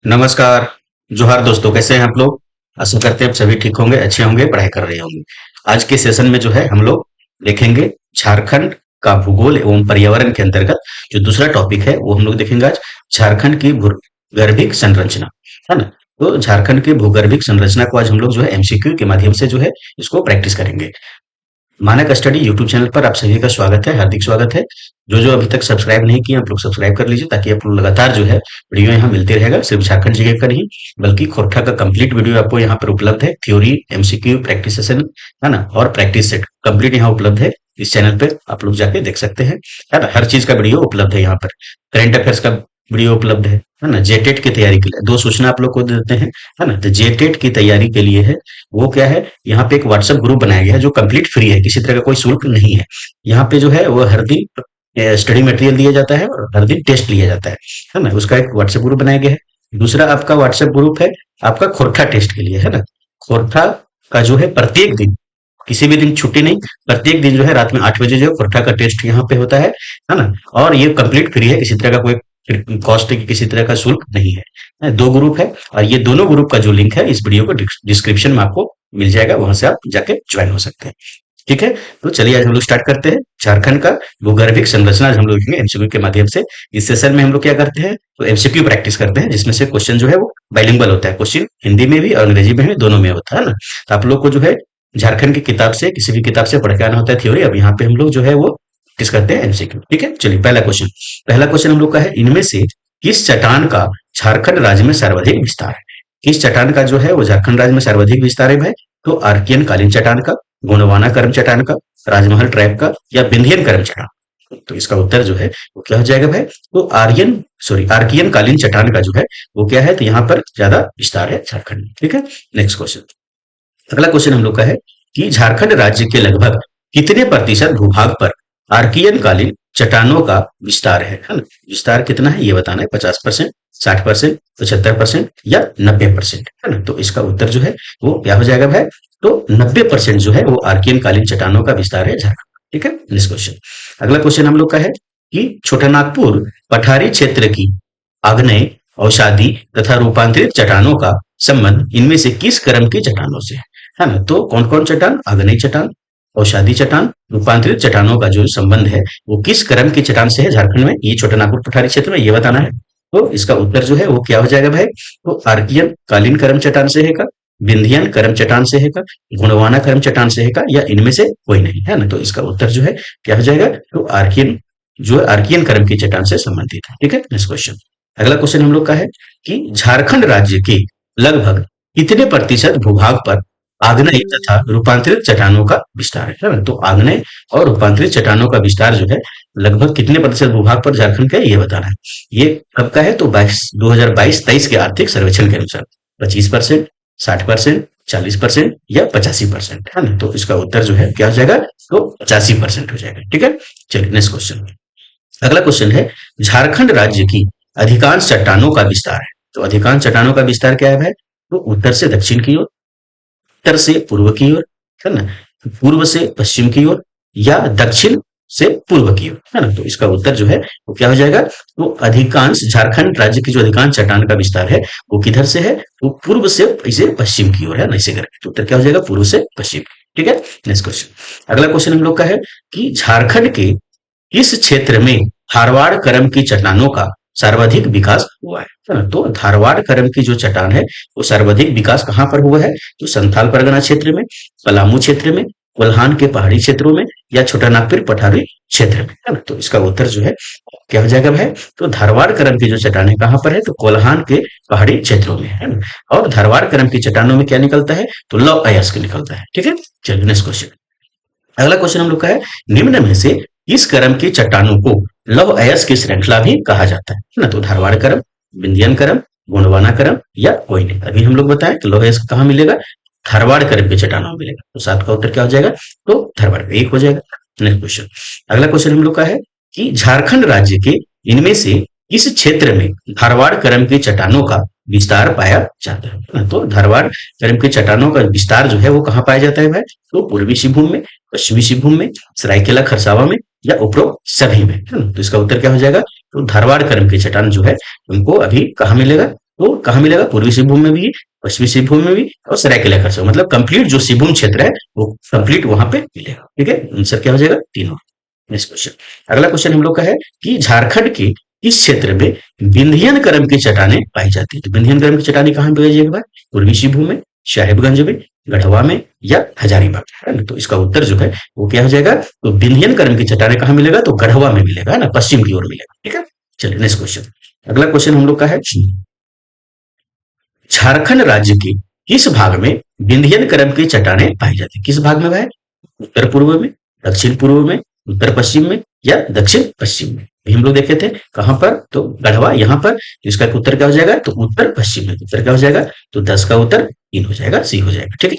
नमस्कार। जोहार दोस्तों, कैसे हैं आप लोग? आशा करते हैं आप सभी ठीक होंगे, अच्छे होंगे, पढ़ाई कर रहे होंगे। आज के सेशन में जो है हम लोग देखेंगे झारखंड का भूगोल एवं पर्यावरण के अंतर्गत जो दूसरा टॉपिक है वो हम लोग देखेंगे आज। झारखंड की भूगर्भिक संरचना, है ना? तो झारखंड की भूगर्भिक संरचना को आज हम लोग जो है एमसीक्यू के माध्यम से जो है इसको प्रैक्टिस करेंगे। मानक स्टडी यूट्यूब चैनल पर आप सभी का स्वागत है, हार्दिक स्वागत है। जो अभी तक सब्सक्राइब नहीं किए आप लोग सब्सक्राइब कर लीजिए, ताकि आप लोग लगातार जो है वीडियो यहाँ मिलते रहेगा। सिर्फ झारखंड जीके का नहीं बल्कि खोरठा का कंप्लीट वीडियो आपको यहाँ पर उपलब्ध है। थ्योरी, एमसीक्यू, प्रैक्टिस सेशन, है ना, और प्रैक्टिस सेट कंप्लीट यहाँ उपलब्ध है। इस चैनल पे आप लोग जाके देख सकते हैं, है ना। हर चीज का वीडियो उपलब्ध है यहाँ पर। करंट अफेयर्स का वीडियो उपलब्ध है ना। जेटेट की तैयारी के लिए दो सूचना आप लोग को देते हैं, है ना। तो जेटेट की तैयारी के लिए है वो क्या है, यहाँ पे एक व्हाट्सएप ग्रुप बनाया गया है जो कंप्लीट फ्री है, किसी तरह का कोई शुल्क नहीं है। यहाँ पे जो है वो हर दिन स्टडी मटेरियल दिया जाता है और हर दिन टेस्ट लिया जाता है ना। उसका एक व्हाट्सएप ग्रुप बनाया गया है। दूसरा आपका व्हाट्सएप ग्रुप है आपका खोरठा टेस्ट के लिए, है ना। खोरठा का जो है प्रत्येक दिन, किसी भी दिन छुट्टी नहीं, प्रत्येक दिन जो है रात में 8 बजे जो है खोरठा का टेस्ट यहाँ पे होता है ना। और ये कंप्लीट फ्री है, किसी तरह का कोई कॉस्ट की किसी तरह का शुल्क नहीं है। दो ग्रुप है और ये दोनों ग्रुप का जो लिंक है इस वीडियो को डिस्क्रिप्शन में आपको मिल जाएगा, वहां से आप जाके ज्वाइन हो सकते हैं। ठीक है, तो चलिए आज हम लोग स्टार्ट करते हैं। झारखंड का भूगर्भिक संरचना आज हम लोग देखेंगे एमसीक्यू के माध्यम से। इस सेशन में हम लोग क्या करते हैं, तो एमसीक्यू प्रैक्टिस करते हैं, जिसमें से क्वेश्चन जो है वो बाइलिंगुअल होता है। क्वेश्चन हिंदी में भी और अंग्रेजी में भी, दोनों में होता है ना। तो आप लोग को जो है झारखंड की किताब से, किसी भी किताब से पढ़ के आना होता है थ्योरी। अब यहाँ पे हम लोग जो है वो किस करते हैं, एमसीक्यू। ठीक है, चलिए पहला क्वेश्चन हम लोग का है, इनमें से किस चट्टान का झारखंड राज्य में सर्वाधिक विस्तार है? किस चट्टान का जो है वो झारखंड राज्य में सर्वाधिक विस्तार है भाई? तो आर्कियन कालीन चट्टान का, गोंडवाना कर्म चट्टान का, राजमहल ट्रैप का, या विंध्यन कर्म चट्टान। तो इसका उत्तर जो है वो क्या हो जाएगा भाई? तो आर्कियन कालीन चट्टान का जो है वो क्या है, तो यहाँ पर ज्यादा विस्तार है झारखंड में। ठीक है, नेक्स्ट क्वेश्चन। अगला क्वेश्चन हम लोग का है कि झारखंड राज्य के लगभग कितने प्रतिशत भूभाग पर आर्कियन कालीन चट्टानों का विस्तार है ना। विस्तार कितना है ये बताना है, 50%, 60%, 75% या 90%, है ना। तो इसका उत्तर जो है वो क्या हो जाएगा भाई? तो 90% जो है वो आर्कियन कालीन चट्टानों का विस्तार है झारखंड। ठीक है, नेक्स्ट क्वेश्चन। अगला क्वेश्चन हम लोग का है कि छोटानागपुर पठारी क्षेत्र की आग्नेय, अवसादी तथा रूपांतरित चट्टानों का संबंध इनमें से किस क्रम की चट्टानों से है ना। तो कौन कौन चट्टान? आग्नेय चट्टान, औषधि चट्टान, रूपांतरित चट्टानों का जो संबंध है वो किस क्रम की चट्टान से है झारखंड में, ये छोटानागपुर पठारी क्षेत्र में, ये बताना है। तो इसका उत्तर जो है वो क्या हो जाएगा भाई? तो आर्कियन कालीन कर्म चट्टान से है का, विंध्यन कर्म चट्टान से है का, गुणवाना कर्म चट्टान से है का, या इनमें से कोई नहीं, है ना। तो इसका उत्तर जो है क्या हो जाएगा? तो आर्कियन जो है आर्कियन कर्म की चट्टान से संबंधित है। ठीक है, नेक्स्ट क्वेश्चन। अगला क्वेश्चन हम लोग का है कि झारखंड राज्य के लगभग कितने प्रतिशत भूभाग पर आग्नेय तथा रूपांतरित चट्टानों का विस्तार है ना। तो आग्नेय और रूपांतरित चट्टानों का विस्तार जो है लगभग कितने प्रतिशत भूभाग पर झारखंड का है ये बताना है। ये कब का है? तो 2022-23 के आर्थिक सर्वेक्षण के अनुसार 25%, 60%, 40% या 85%, है ना। तो इसका उत्तर जो है क्या हो जाएगा? तो 85% हो जाएगा। ठीक है, चलिए नेक्स्ट क्वेश्चन। अगला क्वेश्चन है, झारखंड राज्य की अधिकांश चट्टानों का विस्तार है। तो अधिकांश चट्टानों का विस्तार क्या है भाई? तो उत्तर से दक्षिण की ओर, उत्तर से पूर्व की ओर, है ना, पूर्व से पश्चिम की ओर, या दक्षिण से पूर्व की ओर, है ना। तो इसका उत्तर जो है वो क्या हो जाएगा? तो अधिकांश झारखंड राज्य की जो अधिकांश चट्टान का विस्तार है वो किधर से है? तो पूर्व से इसे पश्चिम की ओर, है ना, इसे करके। तो उत्तर क्या हो जाएगा? पूर्व से पश्चिम। ठीक है, नेक्स्ट क्वेश्चन। अगला क्वेश्चन हम लोग का है कि झारखंड के इस क्षेत्र में धारवाड़ करम की चट्टानों का सर्वाधिक विकास हुआ है ना। तो धारवाड़ करम की जो चट्टान है वो सर्वाधिक विकास कहाँ पर हुआ है? तो संथाल परगना क्षेत्र में, पलामू क्षेत्र में, कोल्हान के पहाड़ी क्षेत्रों में, या छोटानागपुर पठारी क्षेत्र में, है ना। तो इसका उत्तर जो है क्या हो जाएगा भाई? तो धारवाड़ करम की जो चट्टान है कहाँ पर है? तो कोल्हान के पहाड़ी क्षेत्रों में, है ना। और धारवाड़ करम की चट्टानों में क्या निकलता है? तो लौह अयस्क निकलता है। ठीक है, चलिए नेक्स्ट क्वेश्चन। अगला क्वेश्चन हम लोग का है, निम्न में से इस क्रम की चट्टानों को लौह अयस्क की श्रृंखला भी कहा जाता है ना। तो धारवाड़ करम, विंध्यन करम, गोंडवाना करम, या कोई नहीं। अभी हम लोग बताएं कि लौह अयस्क कहाँ मिलेगा? धारवाड़ करम की चट्टानों में मिलेगा। तो सात का उत्तर क्या हो जाएगा? तो धारवाड़ का एक हो जाएगा। Next question. अगला क्वेश्चन हम लोग का है कि झारखंड राज्य के इनमें से इस क्षेत्र में धारवाड़ करम की चट्टानों का विस्तार पाया जाता है ना। तो धारवाड़ करम की चट्टानों का विस्तार जो है वो कहाँ पाया जाता है भाई? तो पूर्वी सिंहभूम में, पश्चिमी सिंहभूम में, सरायकेला खरसावा में, या उपरोक्त सभी में, है ना। तो इसका उत्तर क्या हो जाएगा? तो धारवाड़ करम की चट्टान जो है उनको अभी कहाँ मिलेगा? तो कहाँ मिलेगा? पूर्वी सिंहभूम में भी, पश्चिमी सिंहभूम में भी और सरायकेला खरसावां, मतलब कंप्लीट जो सिंहभूम क्षेत्र है वो कंप्लीट वहां पे मिलेगा। ठीक है, आंसर क्या हो जाएगा? तीनों। Next question. अगला क्वेश्चन हम लोग का है कि झारखंड के किस क्षेत्र में विंध्यन करम की चट्टानें पाई जाती है? तो विंध्यन करम की चट्टानें कहाँ पाई जाएगी? पूर्वी सिंहभूम में, साहेबगंज में, गढ़वा में या हजारीबाग में, है ना? तो इसका उत्तर जो है वो क्या हो जाएगा? तो विंध्यन करम की चट्टानें कहाँ मिलेगा? तो गढ़वा में मिलेगा, है ना, पश्चिम की ओर मिलेगा। ठीक है, चलिए नेक्स्ट क्वेश्चन। अगला क्वेश्चन हम लोग का है झारखंड राज्य के किस भाग में विंध्यन करम की चट्टानें पाई जाती है? किस भाग में भाई? उत्तर पूर्व में, दक्षिण पूर्व में, उत्तर पश्चिम में या दक्षिण पश्चिम में? ये हम लोग देखे थे कहां पर? तो गढ़वा, यहां पर। तो इसका उत्तर क्या हो जाएगा? तो उत्तर पश्चिम में। उत्तर क्या हो जाएगा? तो 10 का उत्तर 3 हो जाएगा, सी हो जाएगा। ठीक है,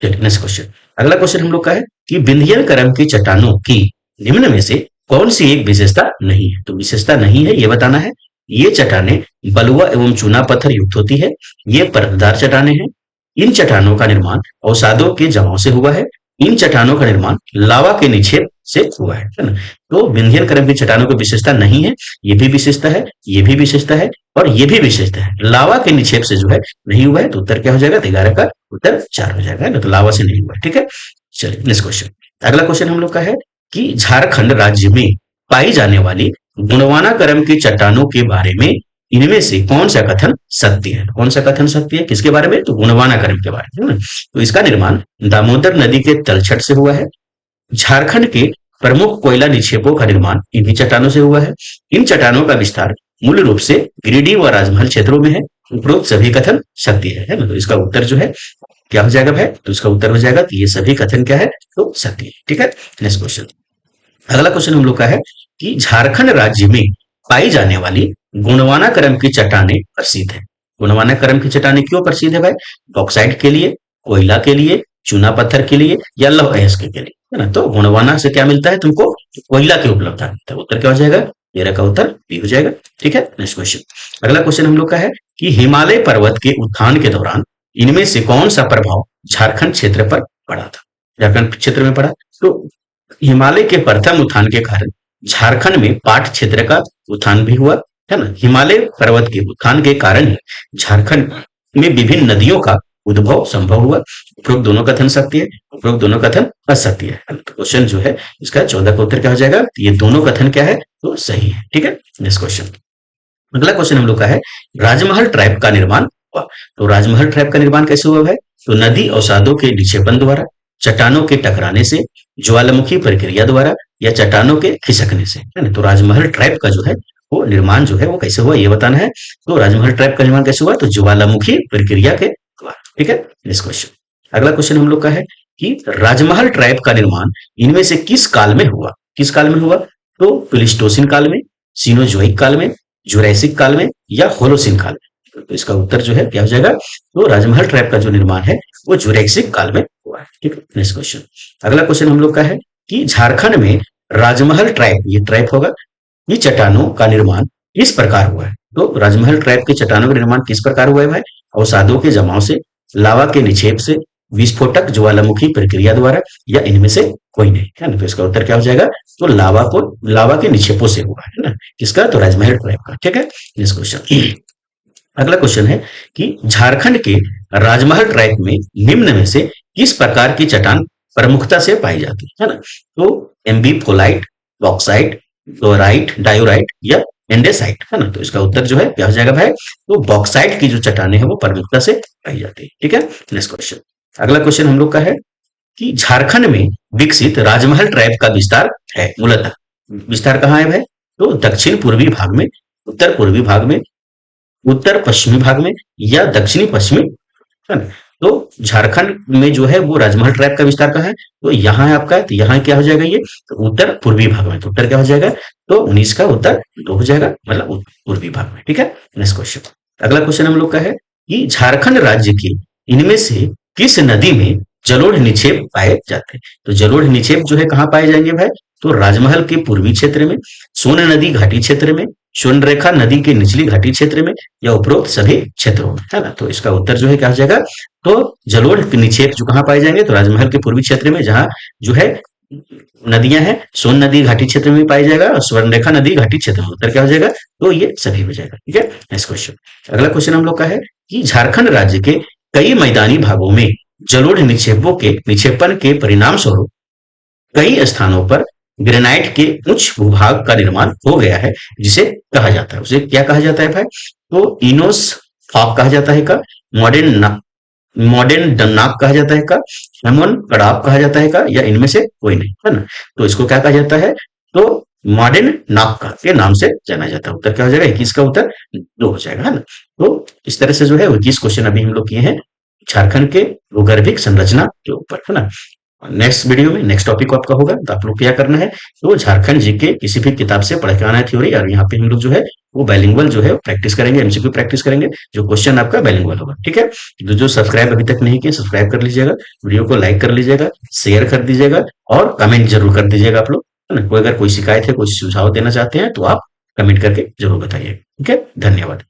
चलिए नेक्स्ट क्वेश्चन। अगला क्वेश्चन हम लोग का है कि विंध्यन करम की चट्टानों की निम्न में से कौन सी एक विशेषता नहीं है? तो विशेषता नहीं है ये बताना है। ये चट्टानें बलुआ एवं चूना पत्थर युक्त होती है। ये परतदार चट्टानें हैं। इन चट्टानों का निर्माण अवसादों के जमाव से हुआ है। इन चट्टानों का निर्माण लावा के निक्षेप से हुआ है ना? तो विंध्यन करम की चट्टानों की विशेषता नहीं है, ये भी विशेषता है, ये भी विशेषता है और ये भी विशेषता है। लावा के निक्षेप से जो है नहीं हुआ है, तो उत्तर क्या हो जाएगा? 11 का उत्तर 4 हो जाएगा, ना? तो लावा से नहीं हुआ है। ठीक है, चलिए नेक्स्ट क्वेश्चन। अगला क्वेश्चन हम लोग का है कि झारखंड राज्य में पाई जाने वाली गुणवाना करम की चट्टानों के बारे में इनमें से कौन सा कथन सत्य है? कौन सा कथन सत्य है? किसके बारे में? तो गुणवाना करम के बारे में, है ना? तो इसका निर्माण दामोदर नदी के तलछट से हुआ है। झारखंड के प्रमुख कोयला निक्षेपों का निर्माण इन्हीं चट्टानों से हुआ है। इन चट्टानों का विस्तार मूल रूप से गिरिडीह व राजमहल क्षेत्रों में है। उपरोक्त सभी कथन सत्य है ना? तो इसका उत्तर जो है क्या हो जाएगा भाई? तो इसका उत्तर हो जाएगा कि ये सभी कथन क्या है? तो सत्य है। ठीक है, नेक्स्ट क्वेश्चन। अगला क्वेश्चन हम लोग का है कि झारखंड राज्य में पाई जाने वाली गोंडवाना करम की चट्टानें प्रसिद्ध है। गोंडवाना करम की चट्टानें क्यों प्रसिद्ध है भाई? बॉक्साइट के लिए, कोयला के लिए, चूना पत्थर के लिए या लौह अयस्क के लिए, है ना? तो गोंडवाना से क्या मिलता है तुमको? कोयला की उपलब्धता मिलता है। उत्तर क्या हो जाएगा? 13 का उत्तर बी हो जाएगा। ठीक है, नेक्स्ट क्वेश्चन। अगला क्वेश्चन हम लोग का है कि हिमालय पर्वत के उत्थान के दौरान इनमें से कौन सा प्रभाव झारखंड क्षेत्र पर पड़ा था? झारखंड क्षेत्र में पड़ा। तो हिमालय के प्रथम उत्थान के कारण झारखंड में पाट क्षेत्र का उत्थान भी हुआ, है ना? हिमालय पर्वत के उत्थान के कारण ही झारखंड में विभिन्न नदियों का उद्भव संभव हुआ। उपरोक्त दोनों कथन सत्य है, उपरोक्त दोनों कथन असत्य है। तो क्वेश्चन जो है इसका 14 का उत्तर क्या हो जाएगा? ये दोनों कथन क्या है? तो सही है। ठीक है, नेक्स्ट क्वेश्चन। अगला क्वेश्चन हम लोग का है राजमहल ट्रैप का निर्माण हुआ। तो राजमहल ट्रैप का निर्माण कैसे हुआ है? तो नदी अवसादों के निक्षेपण द्वारा, चट्टानों के टकराने से, ज्वालामुखी प्रक्रिया द्वारा या चट्टानों के खिसकने से, है ना? तो राजमहल ट्रैप का जो है वो निर्माण जो है वो कैसे हुआ ये बताना है। तो राजमहल ट्रैप का निर्माण कैसे हुआ? तो ज्वालामुखी प्रक्रिया के द्वारा। ठीक है, नेक्स्ट क्वेश्चन। अगला क्वेश्चन हम लोग का है कि राजमहल ट्रैप का निर्माण इनमें से किस काल में हुआ? किस काल में हुआ? तो प्लीस्टोसिन काल में, सीनोजोइक काल में, जुरैसिक काल में या होलोसिन काल में? तो इसका उत्तर जो है क्या हो जाएगा? तो राजमहल ट्रैप का जो निर्माण है वो जुरैसिक काल में हुआ है। ठीक है, नेक्स्ट क्वेश्चन। अगला क्वेश्चन हम लोग का है कि झारखंड में राजमहल ट्रैप, ये ट्रैप होगा, ये चट्टानों का निर्माण किस प्रकार हुआ है? तो राजमहल ट्रैप के चट्टानों का निर्माण किस प्रकार हुआ है भाई? अवसादों के जमाव से, लावा के निक्षेप से, विस्फोटक ज्वालामुखी प्रक्रिया द्वारा या इनमें से कोई नहीं, है ना? तो इसका उत्तर क्या हो जाएगा? तो लावा के निक्षेपों से हुआ है ना? किसका? तो राजमहल ट्रैप का। ठीक है, नेक्स्ट क्वेश्चन। अगला क्वेश्चन है कि झारखंड के राजमहल ट्रैप में निम्न में से किस प्रकार की चट्टान प्रमुखता से पाई जाती है ना? तो एम्बीफोलाइट, बॉक्साइट, क्लोराइट, डायोराइट या एंडेसाइट, है ना? तो इसका उत्तर जो है क्या हो जाएगा भाई? तो बॉक्साइट की जो चट्टानें हैं वो प्रमुखता से पाई जाती है। ठीक है, नेक्स्ट क्वेश्चन। अगला क्वेश्चन हम लोग का है कि झारखंड में विकसित राजमहल ट्रैप का विस्तार है मूलतः, विस्तार कहाँ है भाई? तो दक्षिण पूर्वी भाग में, उत्तर पूर्वी भाग में, उत्तर पश्चिमी भाग में या दक्षिणी पश्चिमी, है ना? तो झारखंड में जो है वो राजमहल ट्रैप का विस्तार कहाँ है? तो यहाँ है आपका, तो यहाँ क्या हो जाएगा ये? तो उत्तर पूर्वी भाग में। तो उत्तर क्या हो जाएगा? तो 19 का उत्तर 2 हो जाएगा, मतलब पूर्वी भाग में। ठीक है, नेक्स्ट क्वेश्चन। अगला क्वेश्चन हम लोग का है कि झारखंड राज्य की इनमें से किस नदी में जलोढ़ निक्षेप पाए जाते हैं? तो जलोढ़ निक्षेप जो है कहाँ पाए जाएंगे भाई? तो राजमहल के पूर्वी क्षेत्र में, सोन नदी घाटी क्षेत्र में, स्वर्णरेखा नदी के निचली घाटी क्षेत्र में या उपरोक्त सभी क्षेत्रों में, है ना? तो इसका उत्तर जो है क्या हो जाएगा? तो जलोढ़ निक्षेप जो कहाँ पाए जाएंगे? तो राजमहल के पूर्वी क्षेत्र में, जहां जो है नदियां हैं, सोन नदी घाटी क्षेत्र में पाई जाएगा और स्वर्णरेखा नदी घाटी क्षेत्र में, उत्तर क्या हो जाएगा? तो ये सभी हो जाएगा। ठीक है, नेक्स्ट क्वेश्चन। अगला क्वेश्चन हम लोग का है कि झारखंड राज्य के कई मैदानी भागों में जलोढ़ निक्षेपों के निक्षेपण के परिणाम स्वरूप कई स्थानों पर ग्रेनाइट के उच्च भूभाग का निर्माण हो गया है, जिसे कहा जाता है, उसे क्या कहा जाता है भाई? तो इनोस फॉक कहा जाता है का, मॉडर्न मॉडर्न डन्नाप कहा जाता है का, हेमन कड़ाप कहा जाता है का, या इनमें से कोई नहीं, है ना? तो इसको क्या कहा जाता है? तो मॉडर्न नापका के नाम से जाना जाता है। उत्तर क्या हो जाएगा? 21 का उत्तर दो हो जाएगा, है ना? तो इस तरह से जो है 21 क्वेश्चन अभी हम लोग किए हैं झारखंड के भूगर्भिक संरचना के ऊपर, है ना? नेक्स्ट वीडियो में नेक्स्ट टॉपिक आपका होगा, तो आप लोग क्या करना है, तो झारखंड जीके किसी भी किताब से पढ़ के आना है थ्योरी, और यहाँ पे हम लोग जो है वो बाइलिंगुअल जो है प्रैक्टिस करेंगे, एमसीक्यू प्रैक्टिस करेंगे, जो क्वेश्चन आपका बाइलिंगुअल होगा। ठीक है, तो जो सब्सक्राइब अभी तक नहीं किए सब्सक्राइब कर लीजिएगा, वीडियो को लाइक कर लीजिएगा, शेयर कर दीजिएगा और कमेंट जरूर कर दीजिएगा आप लोग, है ना? कोई अगर कोई शिकायत है, कोई सुझाव देना चाहते हैं तो आप कमेंट करके जरूर बताइए। ठीक है, धन्यवाद।